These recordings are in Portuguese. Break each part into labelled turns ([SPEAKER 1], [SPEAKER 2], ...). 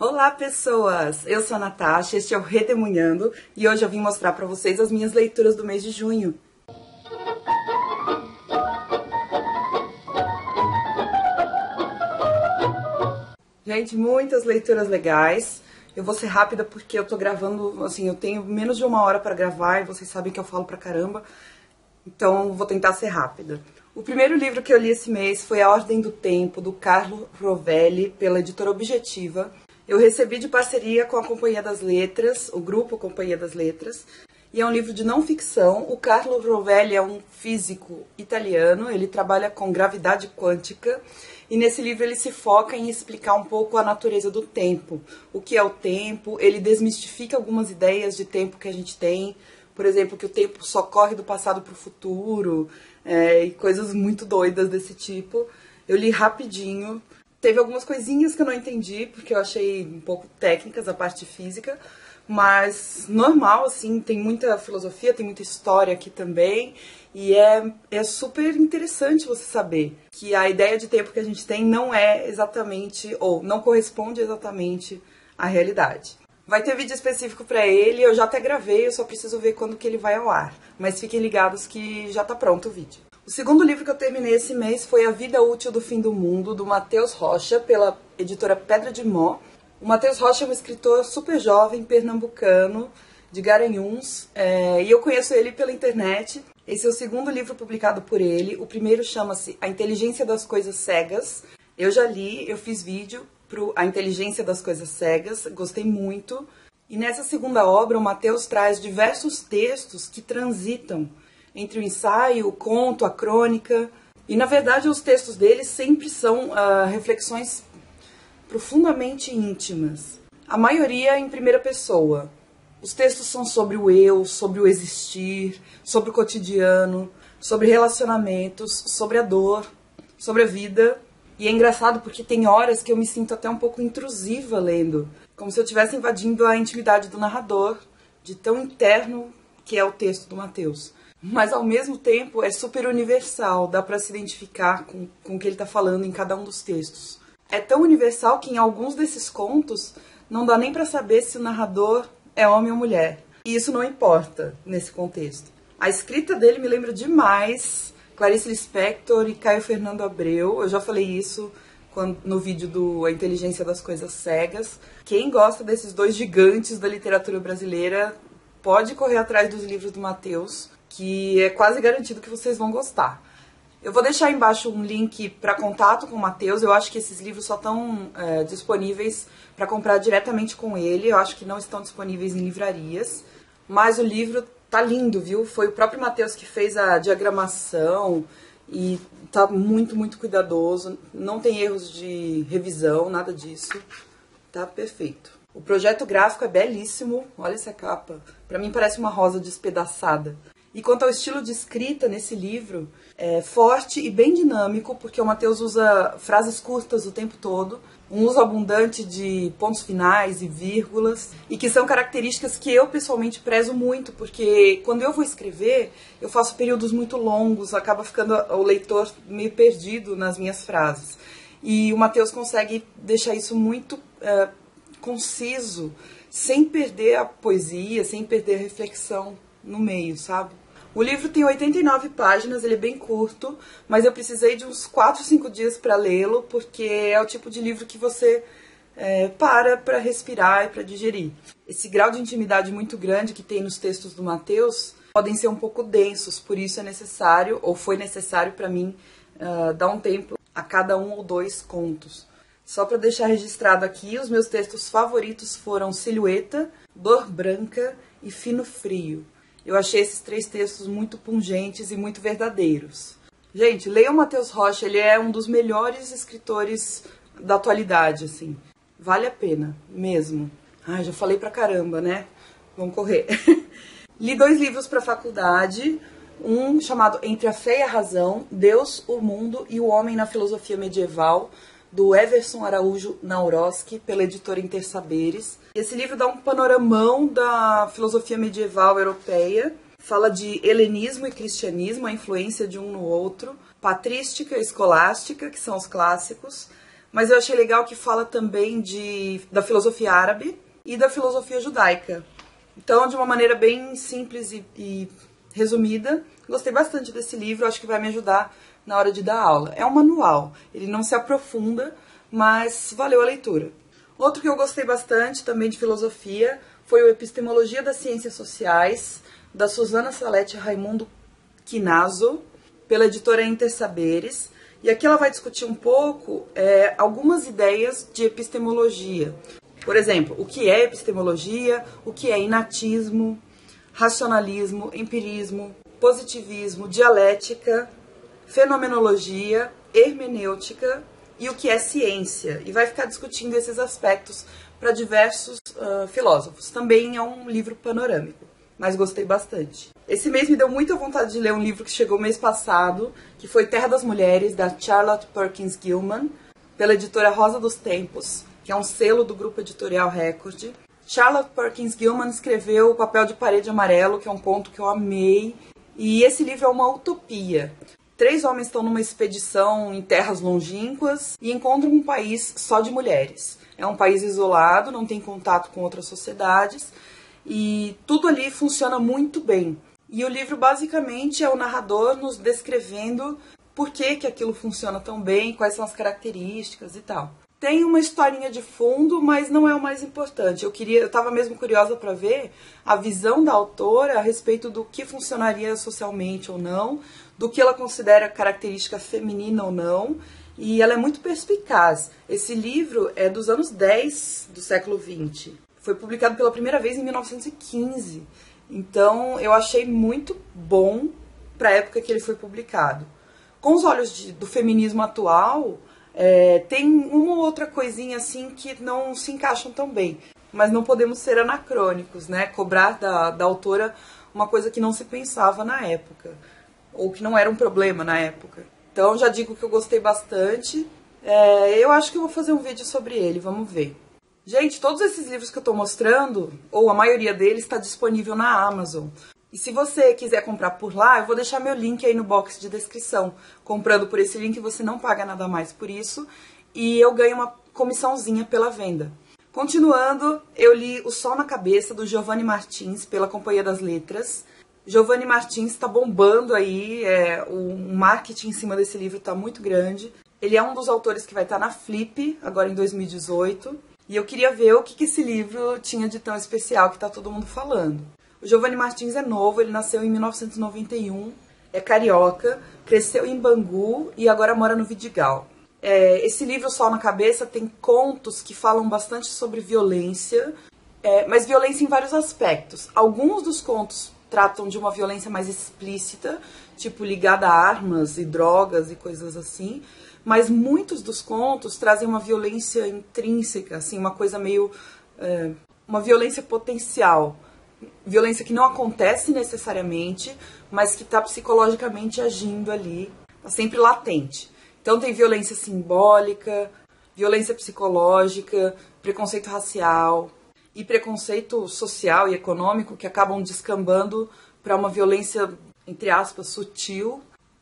[SPEAKER 1] Olá pessoas, eu sou a Natasha, este é o Redemunhando e hoje eu vim mostrar para vocês as minhas leituras do mês de junho. Gente, muitas leituras legais. Eu vou ser rápida porque eu tô gravando, assim, eu tenho menos de 1 hora para gravar e vocês sabem que eu falo pra caramba, então vou tentar ser rápida. O primeiro livro que eu li esse mês foi A Ordem do Tempo, do Carlo Rovelli, pela editora Objetiva. Eu recebi de parceria com a Companhia das Letras, o grupo Companhia das Letras, e é um livro de não ficção. O Carlo Rovelli é um físico italiano, ele trabalha com gravidade quântica, e nesse livro ele se foca em explicar um pouco a natureza do tempo, o que é o tempo, ele desmistifica algumas ideias de tempo que a gente tem, por exemplo, que o tempo só corre do passado para o futuro, e coisas muito doidas desse tipo. Eu li rapidinho. Teve algumas coisinhas que eu não entendi, porque eu achei um pouco técnicas a parte física, mas normal, assim, tem muita filosofia, tem muita história aqui também, e é super interessante você saber que a ideia de tempo que a gente tem não é exatamente, ou não corresponde exatamente à realidade. Vai ter vídeo específico pra ele, eu já até gravei, eu só preciso ver quando que ele vai ao ar, mas fiquem ligados que já tá pronto o vídeo. O segundo livro que eu terminei esse mês foi A Vida Útil do Fim do Mundo, do Matheus Rocha, pela editora Pedra de Mó. O Matheus Rocha é um escritor super jovem, pernambucano, de Garanhuns, e eu conheço ele pela internet. Esse é o segundo livro publicado por ele. O primeiro chama-se A Inteligência das Coisas Cegas. Eu já li, eu fiz vídeo pro A Inteligência das Coisas Cegas, gostei muito. E nessa segunda obra, o Matheus traz diversos textos que transitam entre o ensaio, o conto, a crônica. E, na verdade, os textos dele sempre são reflexões profundamente íntimas. A maioria em primeira pessoa. Os textos são sobre o eu, sobre o existir, sobre o cotidiano, sobre relacionamentos, sobre a dor, sobre a vida. E é engraçado porque tem horas que eu me sinto até um pouco intrusiva lendo, como se eu estivesse invadindo a intimidade do narrador, de tão interno que é o texto do Matheus. Mas, ao mesmo tempo, é super universal, dá para se identificar com o que ele está falando em cada um dos textos. É tão universal que em alguns desses contos não dá nem para saber se o narrador é homem ou mulher. E isso não importa nesse contexto. A escrita dele me lembra demais Clarice Lispector e Caio Fernando Abreu. Eu já falei isso no vídeo do A Inteligência das Coisas Cegas. Quem gosta desses dois gigantes da literatura brasileira pode correr atrás dos livros do Matheus, que é quase garantido que vocês vão gostar. Eu vou deixar embaixo um link para contato com o Matheus. Eu acho que esses livros só estão disponíveis para comprar diretamente com ele. Eu acho que não estão disponíveis em livrarias. Mas o livro tá lindo, viu? Foi o próprio Matheus que fez a diagramação e tá muito, muito cuidadoso. Não tem erros de revisão, nada disso. Tá perfeito. O projeto gráfico é belíssimo. Olha essa capa. Para mim parece uma rosa despedaçada. E quanto ao estilo de escrita nesse livro, é forte e bem dinâmico, porque o Matheus usa frases curtas o tempo todo, um uso abundante de pontos finais e vírgulas, e que são características que eu pessoalmente prezo muito, porque quando eu vou escrever, eu faço períodos muito longos, acaba ficando o leitor meio perdido nas minhas frases. E o Matheus consegue deixar isso muito conciso, sem perder a poesia, sem perder a reflexão no meio, sabe? O livro tem 89 páginas, ele é bem curto, mas eu precisei de uns 4, 5 dias para lê-lo, porque é o tipo de livro que você para respirar e para digerir. Esse grau de intimidade muito grande que tem nos textos do Matheus podem ser um pouco densos, por isso é necessário, ou foi necessário para mim, dar um tempo a cada 1 ou 2 contos. Só para deixar registrado aqui, os meus textos favoritos foram Silhueta, Dor Branca e Fino Frio. Eu achei esses 3 textos muito pungentes e muito verdadeiros. Gente, leiam o Matheus Rocha, ele é um dos melhores escritores da atualidade, assim. Vale a pena, mesmo. Ai, já falei pra caramba, né? Vamos correr. Li 2 livros pra faculdade, um chamado Entre a Fé e a Razão, Deus, o Mundo e o Homem na Filosofia Medieval, do Everson Araújo Nauroski, pela editora Intersaberes. Esse livro dá um panoramão da filosofia medieval europeia, fala de helenismo e cristianismo, a influência de um no outro, patrística e escolástica, que são os clássicos, mas eu achei legal que fala também da filosofia árabe e da filosofia judaica. Então, de uma maneira bem simples e resumida, gostei bastante desse livro, acho que vai me ajudar na hora de dar aula. É um manual, ele não se aprofunda, mas valeu a leitura. Outro que eu gostei bastante, também de filosofia, foi o Epistemologia das Ciências Sociais, da Susana Salete Raimundo Quinazzo, pela editora Intersaberes. E aqui ela vai discutir um pouco algumas ideias de epistemologia. Por exemplo, o que é epistemologia, o que é inatismo, racionalismo, empirismo, positivismo, dialética, fenomenologia, hermenêutica e o que é ciência. E vai ficar discutindo esses aspectos para diversos filósofos. Também é um livro panorâmico, mas gostei bastante. Esse mês me deu muita vontade de ler um livro que chegou mês passado, que foi Terra das Mulheres, da Charlotte Perkins Gilman, pela editora Rosa dos Tempos, que é um selo do grupo editorial Record. Charlotte Perkins Gilman escreveu O Papel de Parede Amarelo, que é um conto que eu amei. E esse livro é uma utopia. 3 homens estão numa expedição em terras longínquas e encontram um país só de mulheres. É um país isolado, não tem contato com outras sociedades e tudo ali funciona muito bem. E o livro basicamente é o narrador nos descrevendo por que aquilo funciona tão bem, quais são as características e tal. Tem uma historinha de fundo, mas não é o mais importante. Eu estava mesmo curiosa para ver a visão da autora a respeito do que funcionaria socialmente ou não, do que ela considera característica feminina ou não, e ela é muito perspicaz. Esse livro é dos anos 10 do século XX. Foi publicado pela primeira vez em 1915. Então, eu achei muito bom para a época que ele foi publicado. Com os olhos do feminismo atual, tem uma ou outra coisinha assim que não se encaixam tão bem. Mas não podemos ser anacrônicos, né? Cobrar da autora uma coisa que não se pensava na época, ou que não era um problema na época. Então, já digo que eu gostei bastante. Eu acho que eu vou fazer um vídeo sobre ele, vamos ver. Gente, todos esses livros que eu estou mostrando, ou a maioria deles, está disponível na Amazon. E se você quiser comprar por lá, eu vou deixar meu link aí no box de descrição. Comprando por esse link, você não paga nada mais por isso. E eu ganho uma comissãozinha pela venda. Continuando, eu li O Sol na Cabeça, do Giovanni Martins, pela Companhia das Letras. Giovanni Martins está bombando aí, o marketing em cima desse livro está muito grande. Ele é um dos autores que vai estar na Flip, agora em 2018. E eu queria ver o que esse livro tinha de tão especial que está todo mundo falando. O Giovanni Martins é novo, ele nasceu em 1991, é carioca, cresceu em Bangu e agora mora no Vidigal. Esse livro, Sol na Cabeça, tem contos que falam bastante sobre violência, mas violência em vários aspectos. Alguns dos contos tratam de uma violência mais explícita, tipo ligada a armas e drogas e coisas assim, mas muitos dos contos trazem uma violência intrínseca, assim, uma coisa meio... uma violência potencial. Violência que não acontece necessariamente, mas que está psicologicamente agindo ali, está sempre latente. Então tem violência simbólica, violência psicológica, preconceito racial e preconceito social e econômico que acabam descambando para uma violência, entre aspas, sutil.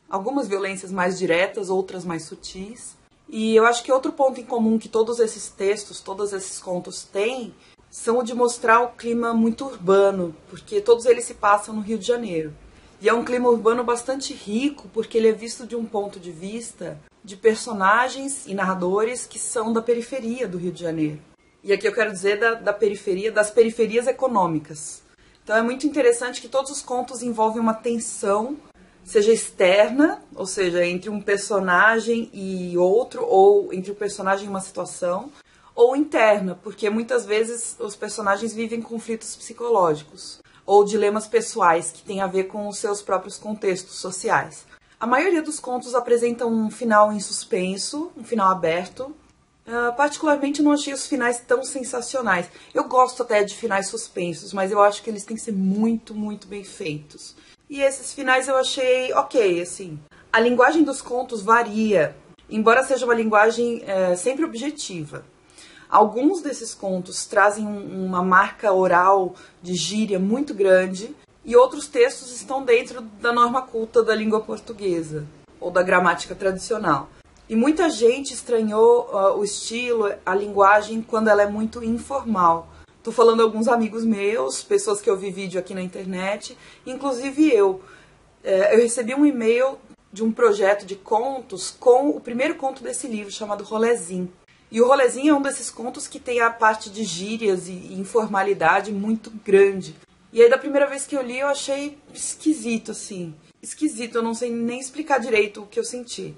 [SPEAKER 1] Algumas violências mais diretas, outras mais sutis. E eu acho que outro ponto em comum que todos esses textos, todos esses contos têm, são o de mostrar o clima muito urbano, porque todos eles se passam no Rio de Janeiro. E é um clima urbano bastante rico, porque ele é visto de um ponto de vista de personagens e narradores que são da periferia do Rio de Janeiro. E aqui eu quero dizer da periferia, das periferias econômicas. Então é muito interessante que todos os contos envolvem uma tensão, seja externa, ou seja, entre um personagem e outro, ou entre um personagem e uma situação, ou interna, porque muitas vezes os personagens vivem conflitos psicológicos ou dilemas pessoais que têm a ver com os seus próprios contextos sociais. A maioria dos contos apresentam um final em suspenso, um final aberto. Particularmente não achei os finais tão sensacionais. Eu gosto até de finais suspensos, mas eu acho que eles têm que ser muito, muito bem feitos. E esses finais eu achei ok, assim. A linguagem dos contos varia, embora seja uma linguagem sempre objetiva. Alguns desses contos trazem uma marca oral de gíria muito grande e outros textos estão dentro da norma culta da língua portuguesa ou da gramática tradicional. E muita gente estranhou o estilo, a linguagem, quando ela é muito informal. Tô falando de alguns amigos meus, pessoas que eu vi vídeo aqui na internet, inclusive eu. Eu recebi um e-mail de um projeto de contos com o primeiro conto desse livro, chamado Rolezinho. E o Rolezinho é um desses contos que tem a parte de gírias e informalidade muito grande. E aí, da primeira vez que eu li, eu achei esquisito, assim. Esquisito, eu não sei nem explicar direito o que eu senti.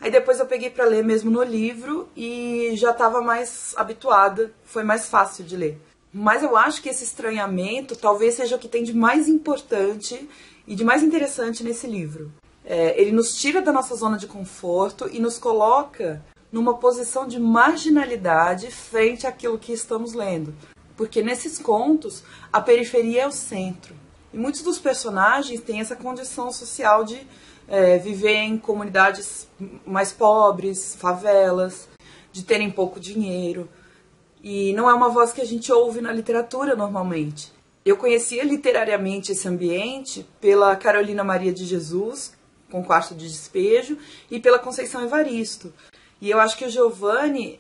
[SPEAKER 1] Aí depois eu peguei pra ler mesmo no livro e já estava mais habituada, foi mais fácil de ler. Mas eu acho que esse estranhamento talvez seja o que tem de mais importante e de mais interessante nesse livro. Ele nos tira da nossa zona de conforto e nos coloca numa posição de marginalidade frente àquilo que estamos lendo. Porque nesses contos, a periferia é o centro. E muitos dos personagens têm essa condição social de viver em comunidades mais pobres, favelas, de terem pouco dinheiro. E não é uma voz que a gente ouve na literatura normalmente. Eu conhecia literariamente esse ambiente pela Carolina Maria de Jesus, com Quarto de Despejo, e pela Conceição Evaristo. E eu acho que o Giovanni,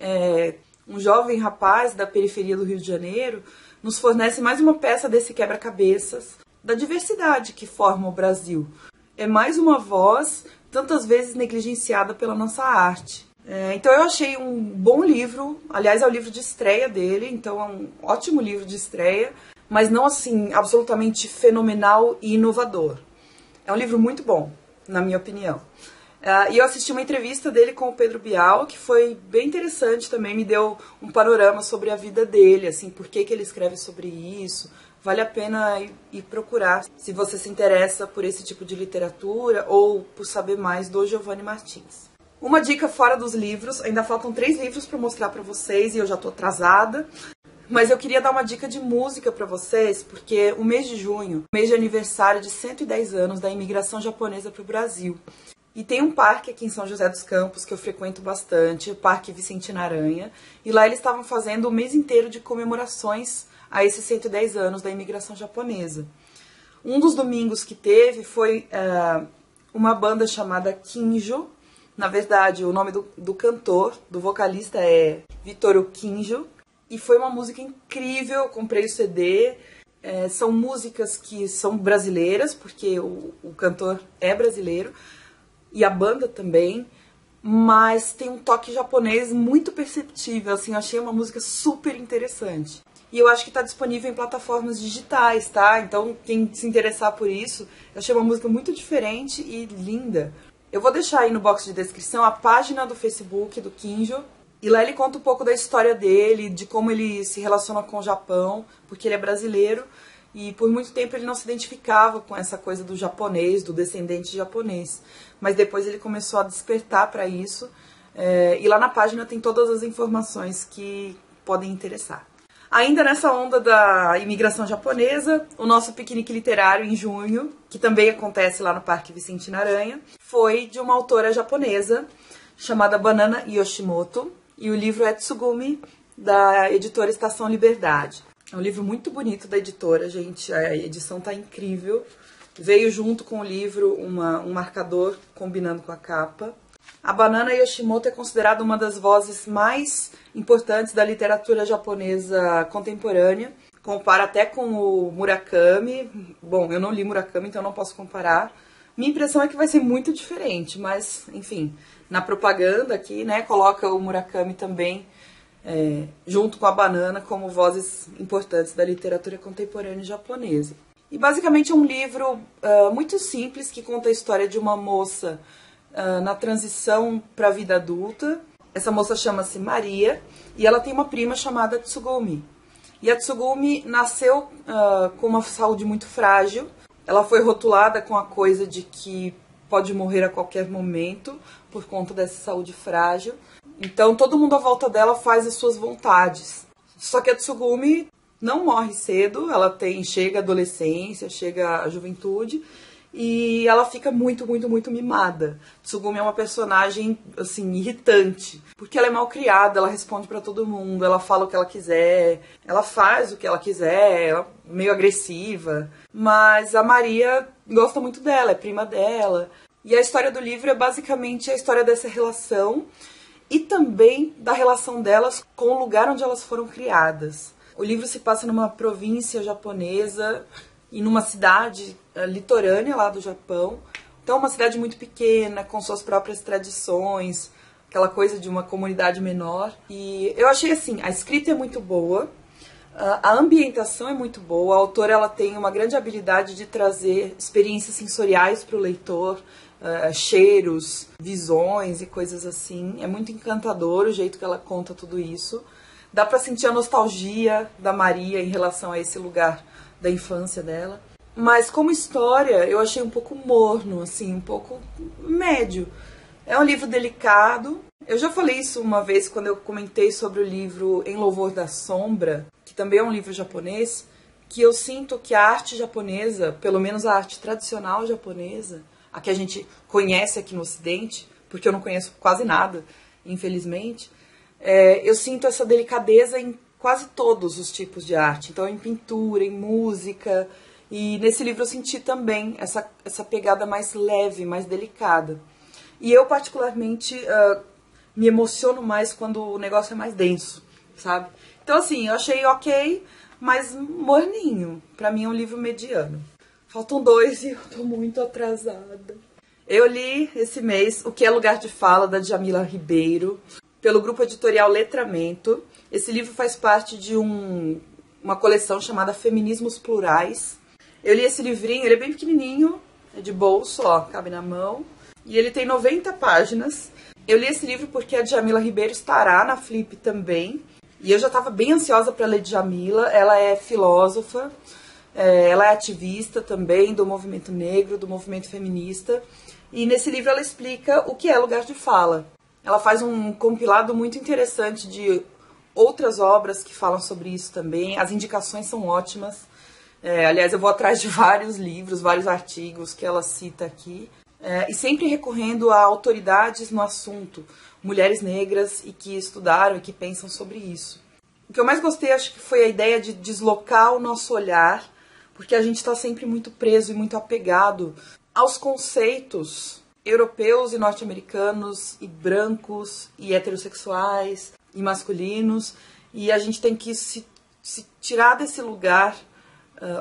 [SPEAKER 1] um jovem rapaz da periferia do Rio de Janeiro, nos fornece mais uma peça desse quebra-cabeças da diversidade que forma o Brasil. É mais uma voz, tantas vezes negligenciada pela nossa arte. Então eu achei um bom livro, aliás é o livro de estreia dele, então é um ótimo livro de estreia, mas não assim absolutamente fenomenal e inovador. É um livro muito bom, na minha opinião. E eu assisti uma entrevista dele com o Pedro Bial, que foi bem interessante também, me deu um panorama sobre a vida dele, assim, por que ele escreve sobre isso. Vale a pena ir procurar, se você se interessa por esse tipo de literatura ou por saber mais do Giovanni Martins. Uma dica fora dos livros, ainda faltam 3 livros para mostrar para vocês e eu já tô atrasada. Mas eu queria dar uma dica de música para vocês, porque o mês de junho, mês de aniversário de 110 anos da imigração japonesa para o Brasil. E tem um parque aqui em São José dos Campos que eu frequento bastante, o Parque Vicentina Aranha. E lá eles estavam fazendo o mês inteiro de comemorações a esses 110 anos da imigração japonesa. Um dos domingos que teve foi uma banda chamada Kinjo. Na verdade, o nome do cantor, do vocalista é Vittorio Kinjo. E foi uma música incrível, eu comprei o CD. São músicas que são brasileiras, porque o cantor é brasileiro. E a banda também, mas tem um toque japonês muito perceptível, assim, eu achei uma música super interessante. E eu acho que está disponível em plataformas digitais, tá? Então, quem se interessar por isso, eu achei uma música muito diferente e linda. Eu vou deixar aí no box de descrição a página do Facebook do Kinjo, e lá ele conta um pouco da história dele, de como ele se relaciona com o Japão, porque ele é brasileiro, e por muito tempo ele não se identificava com essa coisa do japonês, do descendente japonês. Mas depois ele começou a despertar para isso. E lá na página tem todas as informações que podem interessar. Ainda nessa onda da imigração japonesa, o nosso piquenique literário em junho, que também acontece lá no Parque Vicentina Aranha, foi de uma autora japonesa chamada Banana Yoshimoto. E o livro é Tsugumi, da editora Estação Liberdade. É um livro muito bonito da editora, gente. A edição tá incrível. Veio junto com o livro um marcador combinando com a capa. A Banana Yoshimoto é considerada uma das vozes mais importantes da literatura japonesa contemporânea. Compara até com o Murakami. Bom, eu não li Murakami, então não posso comparar. Minha impressão é que vai ser muito diferente, mas, enfim, na propaganda aqui, né, coloca o Murakami também junto com a Banana como vozes importantes da literatura contemporânea japonesa. E basicamente é um livro muito simples que conta a história de uma moça na transição para a vida adulta. Essa moça chama-se Maria e ela tem uma prima chamada Tsugumi. E a Tsugumi nasceu com uma saúde muito frágil. Ela foi rotulada com a coisa de que pode morrer a qualquer momento por conta dessa saúde frágil. Então todo mundo à volta dela faz as suas vontades. Só que a Tsugumi não morre cedo, ela chega à adolescência, chega à juventude e ela fica muito, muito, muito mimada. Tsugumi é uma personagem, assim, irritante, porque ela é mal criada, ela responde pra todo mundo, ela fala o que ela quiser, ela faz o que ela quiser, ela é meio agressiva. Mas a Maria gosta muito dela, é prima dela. E a história do livro é basicamente a história dessa relação e também da relação delas com o lugar onde elas foram criadas. O livro se passa numa província japonesa e numa cidade litorânea lá do Japão. Então é uma cidade muito pequena, com suas próprias tradições, aquela coisa de uma comunidade menor. E eu achei assim, a escrita é muito boa, a ambientação é muito boa, a autora ela tem uma grande habilidade de trazer experiências sensoriais para o leitor, cheiros, visões e coisas assim. É muito encantador o jeito que ela conta tudo isso. Dá pra sentir a nostalgia da Maria em relação a esse lugar da infância dela. Mas como história, eu achei um pouco morno, assim, um pouco médio. É um livro delicado. Eu já falei isso uma vez quando eu comentei sobre o livro Em Louvor da Sombra, que também é um livro japonês, que eu sinto que a arte japonesa, pelo menos a arte tradicional japonesa, a que a gente conhece aqui no Ocidente, porque eu não conheço quase nada, infelizmente, eu sinto essa delicadeza em quase todos os tipos de arte. Então, em pintura, em música, e nesse livro eu senti também essa pegada mais leve, mais delicada. E eu, particularmente, me emociono mais quando o negócio é mais denso, sabe? Então, assim, eu achei ok, mas morninho. Pra mim é um livro mediano. Faltam 2 e eu tô muito atrasada. Eu li esse mês O que é Lugar de Fala, da Djamila Ribeiro, pelo grupo editorial Letramento. Esse livro faz parte de uma coleção chamada Feminismos Plurais. Eu li esse livrinho, ele é bem pequenininho, é de bolso, ó, cabe na mão. E ele tem 90 páginas. Eu li esse livro porque a Djamila Ribeiro estará na Flip também. E eu já estava bem ansiosa para ler Djamila. Ela é filósofa, ela é ativista também do movimento negro, do movimento feminista. E nesse livro ela explica o que é lugar de fala. Ela faz um compilado muito interessante de outras obras que falam sobre isso também. As indicações são ótimas. Aliás, eu vou atrás de vários livros, vários artigos que ela cita aqui. E sempre recorrendo a autoridades no assunto, mulheres negras e que estudaram e que pensam sobre isso. O que eu mais gostei, acho que foi a ideia de deslocar o nosso olhar, porque a gente está sempre muito preso e muito apegado aos conceitos europeus e norte-americanos e brancos e heterossexuais e masculinos, e a gente tem que se tirar desse lugar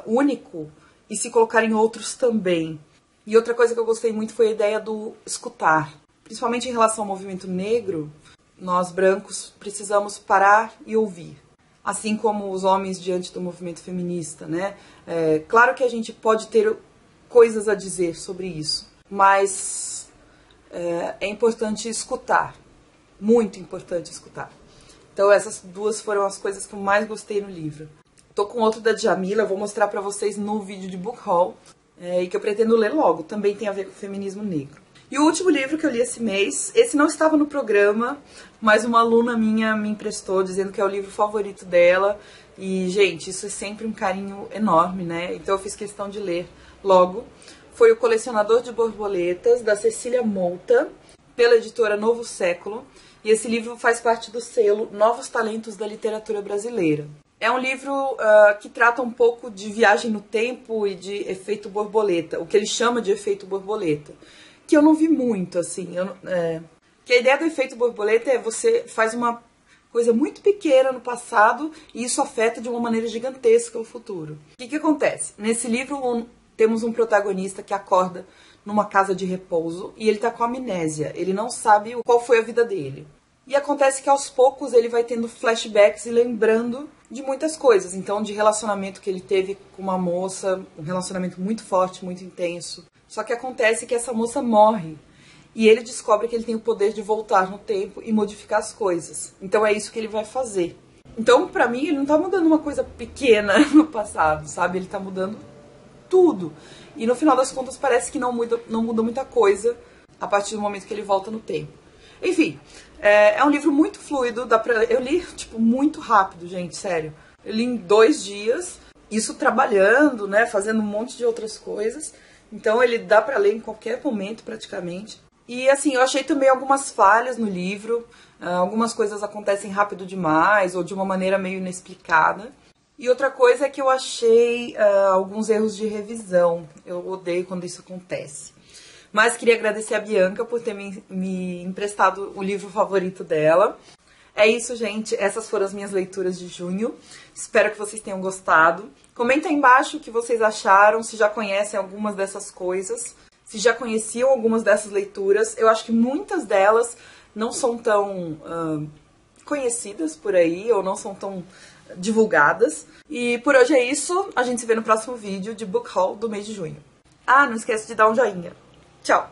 [SPEAKER 1] único e se colocar em outros também. E outra coisa que eu gostei muito foi a ideia do escutar. Principalmente em relação ao movimento negro, nós brancos precisamos parar e ouvir. Assim como os homens diante do movimento feminista, né? Claro que a gente pode ter coisas a dizer sobre isso, mas é importante escutar. Muito importante escutar. Então essas 2 foram as coisas que eu mais gostei no livro. Tô com outro da Djamila, eu vou mostrar pra vocês no vídeo de book haul. E que eu pretendo ler logo, também tem a ver com o feminismo negro. E o último livro que eu li esse mês, esse não estava no programa, mas uma aluna minha me emprestou, dizendo que é o livro favorito dela. E, gente, isso é sempre um carinho enorme, né? Então eu fiz questão de ler logo. Foi O Colecionador de Borboletas, da Cecília Mouta, pela editora Novo Século. E esse livro faz parte do selo Novos Talentos da Literatura Brasileira. É um livro que trata um pouco de viagem no tempo e de efeito borboleta, o que ele chama de efeito borboleta, que eu não vi muito, assim. Que a ideia do efeito borboleta é você faz uma coisa muito pequena no passado e isso afeta de uma maneira gigantesca o futuro. O que acontece? Nesse livro temos um protagonista que acorda numa casa de repouso e ele tá com amnésia, ele não sabe qual foi a vida dele. E acontece que aos poucos ele vai tendo flashbacks e lembrando de muitas coisas. Então, de relacionamento que ele teve com uma moça, um relacionamento muito forte, muito intenso. Só que acontece que essa moça morre. E ele descobre que ele tem o poder de voltar no tempo e modificar as coisas. Então é isso que ele vai fazer. Então, pra mim, ele não tá mudando uma coisa pequena no passado, sabe? Ele tá mudando tudo. E no final das contas parece que não muda muita coisa a partir do momento que ele volta no tempo. Enfim, é um livro muito fluido, eu li, tipo, muito rápido, gente, sério. Eu li em 2 dias, isso trabalhando, né, fazendo um monte de outras coisas. Então ele dá pra ler em qualquer momento, praticamente. E, assim, eu achei também algumas falhas no livro, algumas coisas acontecem rápido demais, ou de uma maneira meio inexplicada. E outra coisa é que eu achei alguns erros de revisão, eu odeio quando isso acontece. Mas queria agradecer a Bianca por ter me emprestado o livro favorito dela. É isso, gente. Essas foram as minhas leituras de junho. Espero que vocês tenham gostado. Comenta aí embaixo o que vocês acharam, se já conhecem algumas dessas coisas, se já conheciam algumas dessas leituras. Eu acho que muitas delas não são tão conhecidas por aí, ou não são tão divulgadas. E por hoje é isso. A gente se vê no próximo vídeo de Book Haul do mês de junho. Ah, não esquece de dar um joinha. Tchau!